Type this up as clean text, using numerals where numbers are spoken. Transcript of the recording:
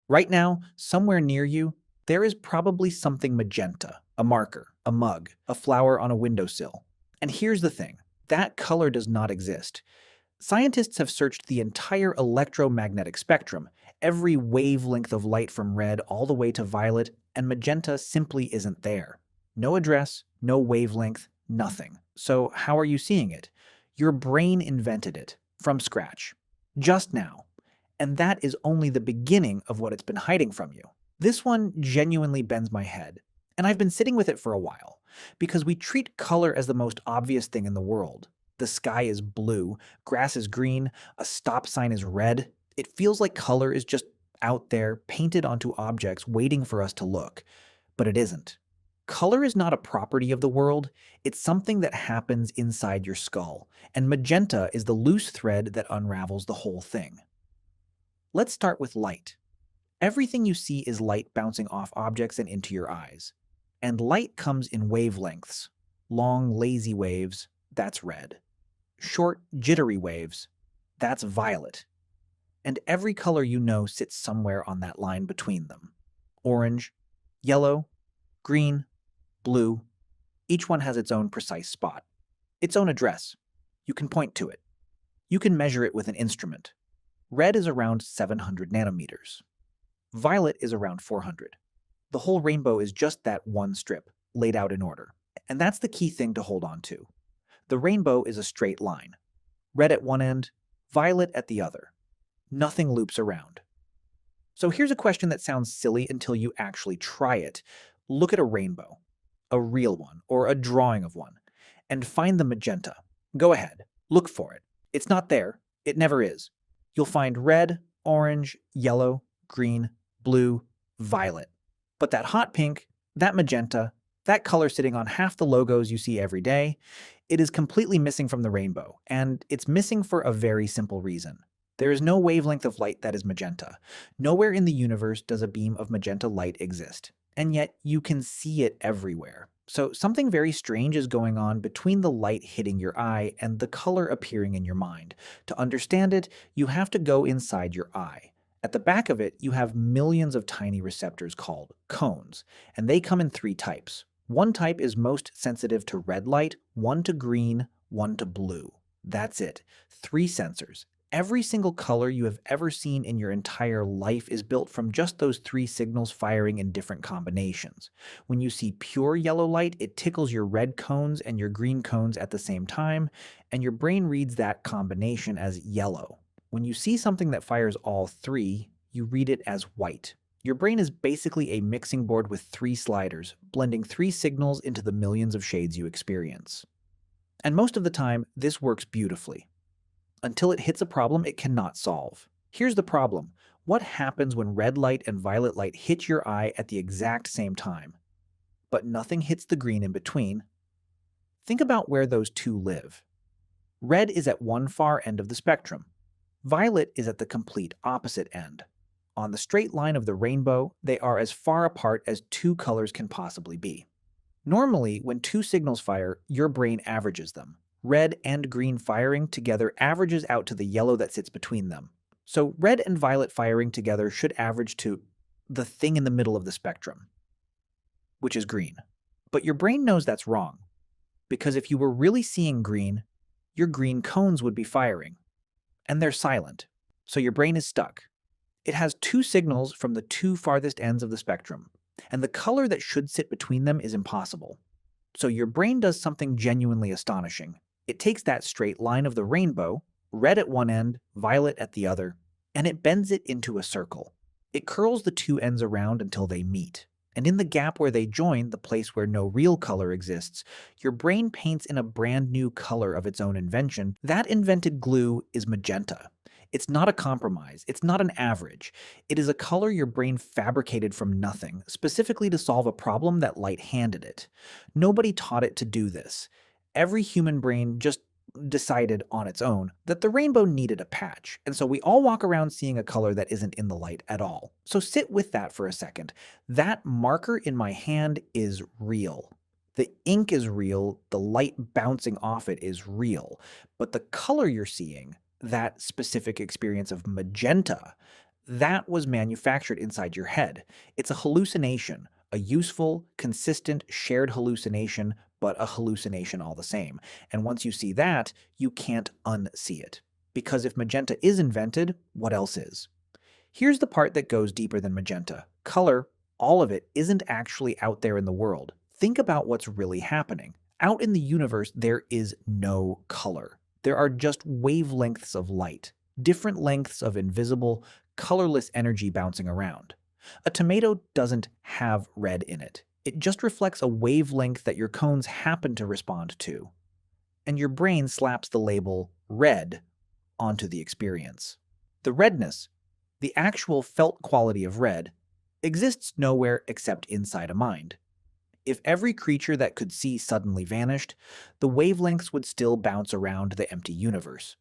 Right now, somewhere near you, there is probably something magenta, a marker, a mug, a flower on a windowsill. And here's the thing, that color does not exist. Scientists have searched the entire electromagnetic spectrum, every wavelength of light from red all the way to violet, and magenta simply isn't there. No address, no wavelength, nothing. So how are you seeing it? Your brain invented it, from scratch. Just now. And that is only the beginning of what it's been hiding from you. This one genuinely bends my head, and I've been sitting with it for a while, because we treat color as the most obvious thing in the world. The sky is blue, grass is green, a stop sign is red. It feels like color is just out there, painted onto objects, waiting for us to look. But it isn't. Color is not a property of the world, it's something that happens inside your skull, and magenta is the loose thread that unravels the whole thing. Let's start with light. Everything you see is light bouncing off objects and into your eyes. And light comes in wavelengths. Long, lazy waves, that's red. Short, jittery waves, that's violet. And every color you know sits somewhere on that line between them. Orange, yellow, green, blue. Each one has its own precise spot, its own address. You can point to it. You can measure it with an instrument. Red is around 700 nanometers. Violet is around 400. The whole rainbow is just that one strip, laid out in order. And that's the key thing to hold on to. The rainbow is a straight line. Red at one end, violet at the other. Nothing loops around. So here's a question that sounds silly until you actually try it. Look at a rainbow, a real one, or a drawing of one, and find the magenta. Go ahead, look for it. It's not there. It never is. You'll find red, orange, yellow, green, blue, violet. But that hot pink, that magenta, that color sitting on half the logos you see every day, it is completely missing from the rainbow, and it's missing for a very simple reason. There is no wavelength of light that is magenta. Nowhere in the universe does a beam of magenta light exist, and yet you can see it everywhere. So something very strange is going on between the light hitting your eye and the color appearing in your mind. To understand it, you have to go inside your eye. At the back of it, you have millions of tiny receptors called cones, and they come in three types. One type is most sensitive to red light, one to green, one to blue. That's it. 3 sensors. Every single color you have ever seen in your entire life is built from just those 3 signals firing in different combinations. When you see pure yellow light, it tickles your red cones and your green cones at the same time, and your brain reads that combination as yellow. When you see something that fires all 3, you read it as white. Your brain is basically a mixing board with 3 sliders, blending 3 signals into the millions of shades you experience. And most of the time, this works beautifully. Until it hits a problem it cannot solve. Here's the problem. What happens when red light and violet light hit your eye at the exact same time? But nothing hits the green in between. Think about where those two live. Red is at one far end of the spectrum. Violet is at the complete opposite end. On the straight line of the rainbow, they are as far apart as 2 colors can possibly be. Normally, when 2 signals fire, your brain averages them. Red and green firing together averages out to the yellow that sits between them. So red and violet firing together should average to the thing in the middle of the spectrum, which is green. But your brain knows that's wrong, because if you were really seeing green, your green cones would be firing. And they're silent, so your brain is stuck. It has 2 signals from the 2 farthest ends of the spectrum, and the color that should sit between them is impossible. So your brain does something genuinely astonishing. It takes that straight line of the rainbow, red at one end, violet at the other, and it bends it into a circle. It curls the 2 ends around until they meet. And in the gap where they join, the place where no real color exists, your brain paints in a brand new color of its own invention. That invented glue is magenta. It's not a compromise. It's not an average. It is a color your brain fabricated from nothing, specifically to solve a problem that light handed it. Nobody taught it to do this. Every human brain just decided on its own that the rainbow needed a patch, and so we all walk around seeing a color that isn't in the light at all. So sit with that for a second. That marker in my hand is real. The ink is real, the light bouncing off it is real, but the color you're seeing, that specific experience of magenta, That was manufactured inside your head. It's a hallucination, a useful, consistent, shared hallucination, but a hallucination all the same. And once you see that, you can't unsee it. Because if magenta is invented, what else is? Here's the part that goes deeper than magenta. Color, all of it, isn't actually out there in the world. Think about what's really happening. Out in the universe, there is no color. There are just wavelengths of light, different lengths of invisible, colorless energy bouncing around. A tomato doesn't have red in it. It just reflects a wavelength that your cones happen to respond to. And your brain slaps the label red onto the experience. The redness, the actual felt quality of red, exists nowhere except inside a mind. If every creature that could see suddenly vanished, the wavelengths would still bounce around the empty universe.